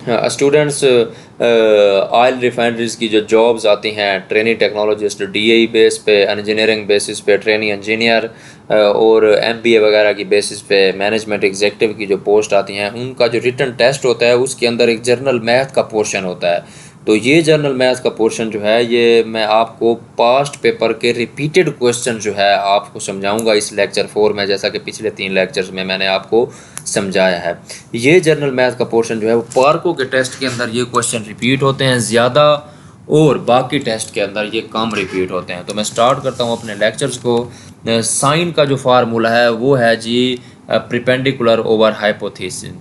Students oil refineries की जो jobs आती हैं, ट्रेनिंग टेक्नोलॉजिस्ट डीएई बेस पे, इंजीनियरिंग बेसिस पे ट्रेनिंग इंजीनियर, और एमबीए वगैरह की बेसिस पे मैनेजमेंट एग्जीक्यूटिव की जो पोस्ट आती हैं, उनका जो रिटन टेस्ट होता है उसके अंदर एक जर्नल मैथ का पोर्शन होता है। तो ये जर्नल मैथ का पोर्शन जो है, ये मैं आपको पास्ट पेपर के रिपीटेड क्वेश्चन जो है आपको समझाऊंगा इस लेक्चर 4 में, जैसा कि पिछले 3 लेक्चर्स में मैंने आपको समझाया है। ये जर्नल मैथ का पोर्शन जो है वो पार्कों के टेस्ट के अंदर ये क्वेश्चन रिपीट होते हैं ज़्यादा, और बाकी टेस्ट के अंदर ये कम रिपीट होते हैं। तो मैं स्टार्ट करता हूँ अपने लेक्चर्स को। साइन का जो फार्मूला है वो है जी perpendicular over hypotenuse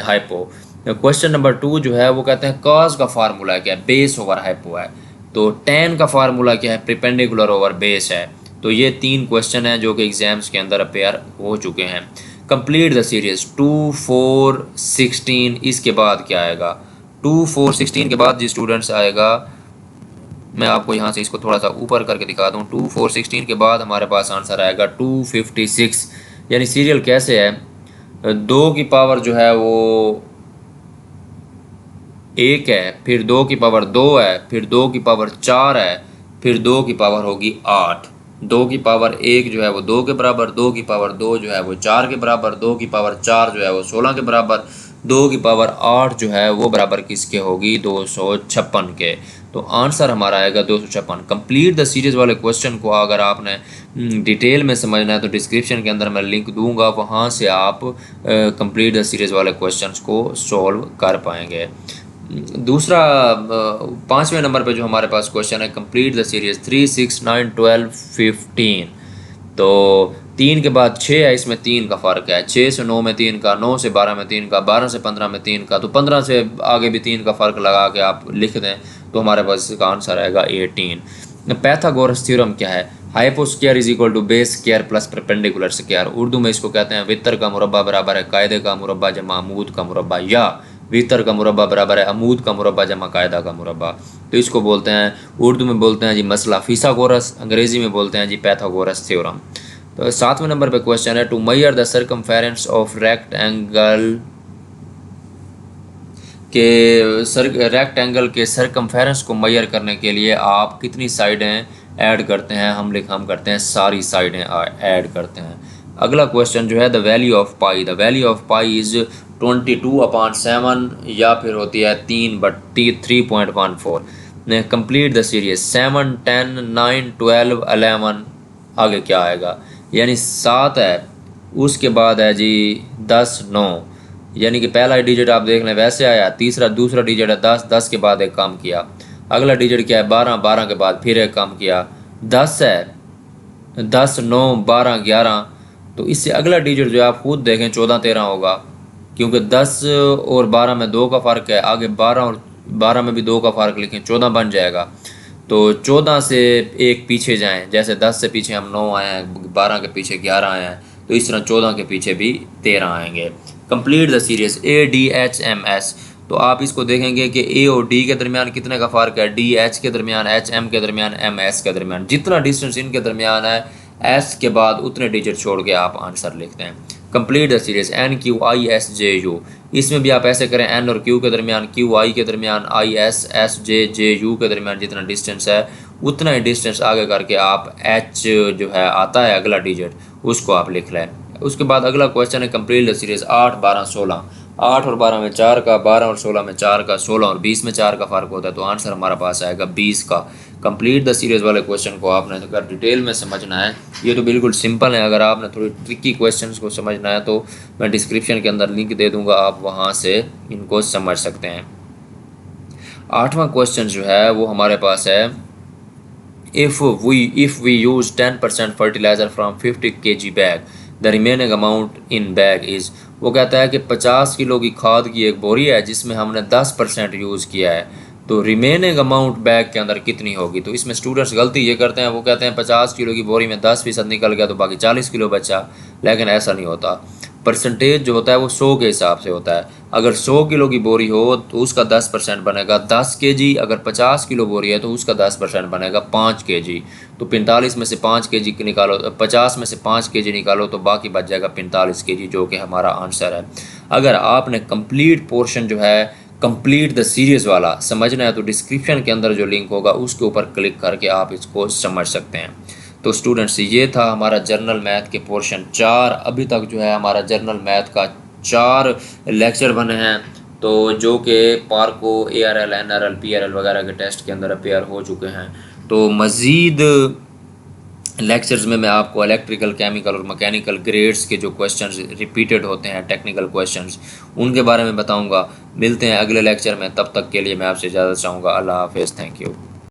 hypo. Question number 2 जो है वो कहते हैं कॉज का फार्मूला क्या है, बेस ओवर हाइपो है। तो टेन का फार्मूला क्या है, प्रिपेंडिकुलर ओवर बेस है। तो ये 3 क्वेश्चन हैं जो कि एग्जाम्स के अंदर अपेयर हो चुके हैं। Complete the series 2 4 16। इसके बाद क्या आएगा, 2 4 16 के बाद जी स्टूडेंट्स आएगा, मैं आपको यहाँ से इसको थोड़ा सा ऊपर करके दिखा दूँ। 2 4 16 के बाद हमारे पास आंसर आएगा 256। यानी सीरियल कैसे है, 2 की पावर जो है वो 1 है, फिर 2 की पावर 2 है, फिर 2 की पावर 4 है, फिर 2 की पावर होगी 8। 2 की पावर 1 जो है वो 2 के बराबर, 2 की पावर 2 जो है वो 4 के बराबर, 2 की पावर 4 जो है वो 16 के बराबर, 2 की पावर 8 जो है वो बराबर किसके होगी, 256 के। तो आंसर हमारा आएगा 256। कंप्लीट द सीरीज वाले क्वेश्चन को अगर आपने डिटेल में समझना है तो डिस्क्रिप्शन के अंदर मैं लिंक दूंगा, वहाँ से आप कंप्लीट द सीरीज वाले क्वेश्चंस को सॉल्व कर पाएंगे। दूसरा 5वें नंबर पे जो हमारे पास क्वेश्चन है, कंप्लीट द सीरीज 3 6 9 12 15। तो 3 के बाद 6 है, इसमें 3 का फ़र्क है। 6 से 9 में 3 का, 9 से 12 में 3 का, 12 से 15 में 3 का, तो 15 से आगे भी 3 का फ़र्क लगा के आप लिख दें तो हमारे पास इसका आंसर आएगा 18। पैथागोरस थ्योरम क्या है, hypo square is equal to base square plus perpendicular square. Urdu में इसको कहते हैं वितर का मुरब्बा बराबर है कायदे का मुरब्बा जमा अमूद का मुरब्बा, या वितर का मुरब्बा बराबर है अमूद का मुरब्बा जमा कायदा का मुरब्बा। तो इसको बोलते हैं, उर्दू में बोलते हैं जी मसला फिसागोरस, अंग्रेजी में बोलते हैं जी पैथागोरस थ्योरम। तो 7वें नंबर पे क्वेश्चन है, to measure the circumference of rectangle के सर्कमफेरेंस को मेजर करने के लिए आप कितनी साइडें ऐड करते हैं, हम करते हैं सारी साइडें ऐड करते हैं। अगला क्वेश्चन जो है the value of pi, the value of pi is 22/7 या फिर होती है 3/3.14। Complete the series 7 10 9 12 11। आगे क्या आएगा, यानी 7 है, उसके बाद है जी 10 9, यानी कि पहला डिजिट आप देख लें वैसे आया, दूसरा डिजिट है 10, 10 के बाद एक कम किया। अगला डिजिट क्या है 12, 12 के बाद फिर एक कम किया। 10 है, 10 9 12 11। तो इससे अगला डिजिट जो आप खुद देखें 14 13 होगा, क्योंकि 10 और 12 में 2 का फ़र्क है। आगे 12 और 12 में भी 2 का फ़र्क लिखें, 14 बन जाएगा। तो 14 से एक पीछे जाएं, जैसे 10 से पीछे हम 9 आए हैं, 12 के पीछे 11 आए हैं, तो इस तरह 14 के पीछे भी 13 आएंगे। Complete the series ADHMS। तो आप इसको देखेंगे कि A और D के दरमियान कितने का फ़र्क है, DH के दरमियान, HM के दरमियान, MS के दरमियान। जितना डिस्टेंस इनके दरमियान है S के बाद उतने डिजिट छोड़ के आप आंसर लिखते हैं। Complete the series NQISJU। इसमें भी आप ऐसे करें, N और Q के दरमियान, QI के दरमियान, ISSJJU के दरमियान जितना डिस्टेंस है उतना ही डिस्टेंस आगे करके आप H जो है आता है अगला डिजिट, उसको आप लिख लें। उसके बाद अगला क्वेश्चन है कंप्लीट द सीरीज 8 12 16। 8 और 12 में 4 का, 12 और 16 में 4 का, 16 और 20 में 4 का फ़र्क होता है, तो आंसर हमारा पास आएगा 20 का। कंप्लीट द सीरीज़ वाले क्वेश्चन को आपने अगर डिटेल में समझना है, ये तो बिल्कुल सिंपल है। अगर आपने थोड़ी ट्रिकी क्वेश्चंस को समझना है तो मैं डिस्क्रिप्शन के अंदर लिंक दे दूंगा, आप वहाँ से इनको समझ सकते हैं। 8वां क्वेश्चन जो है वो हमारे पास है, if we use 10% fertiliser from 50 kg bag, the remaining amount in bag is. वो कहता है कि 50 किलो की खाद की एक बोरी है जिसमें हमने 10% यूज़ किया है, तो रिमेनिंग अमाउंट बैग के अंदर कितनी होगी। तो इसमें स्टूडेंट्स गलती ये करते हैं, वो कहते हैं 50 किलो की बोरी में 10% निकल गया तो बाकी 40 किलो बचा, लेकिन ऐसा नहीं होता। परसेंटेज जो होता है वो 100 के हिसाब से होता है। अगर 100 किलो की बोरी हो तो उसका 10% बनेगा 10 kg, अगर 50 किलो बोरी है तो उसका 10% बनेगा 5 kg। तो 45 में से 5 kg निकालो, 50 में से 5 kg निकालो तो बाकी बच जाएगा 45 kg, जो कि हमारा आंसर है। अगर आपने कंप्लीट पोर्शन जो है कंप्लीट द सीरीज़ वाला समझना है तो डिस्क्रिप्शन के अंदर जो लिंक होगा उसके ऊपर क्लिक करके आप इसको समझ सकते हैं। तो स्टूडेंट्स ये था हमारा जर्नल मैथ के पोर्शन 4। अभी तक जो है हमारा जर्नल मैथ का 4 लेक्चर बने हैं, तो जो कि पार्को, ARL, NRL, PRL वगैरह के टेस्ट के अंदर अपेयर हो चुके हैं। तो मज़ीद लेक्चर्स में मैं आपको इलेक्ट्रिकल, केमिकल और मैकेनिकल ग्रेड्स के जो क्वेश्चंस रिपीटेड होते हैं, टेक्निकल क्वेश्चंस, उनके बारे में बताऊंगा। मिलते हैं अगले लेक्चर में, तब तक के लिए मैं आपसे इजाज़त चाहूँगा। अल्लाह हाफ़िज़, थैंक यू।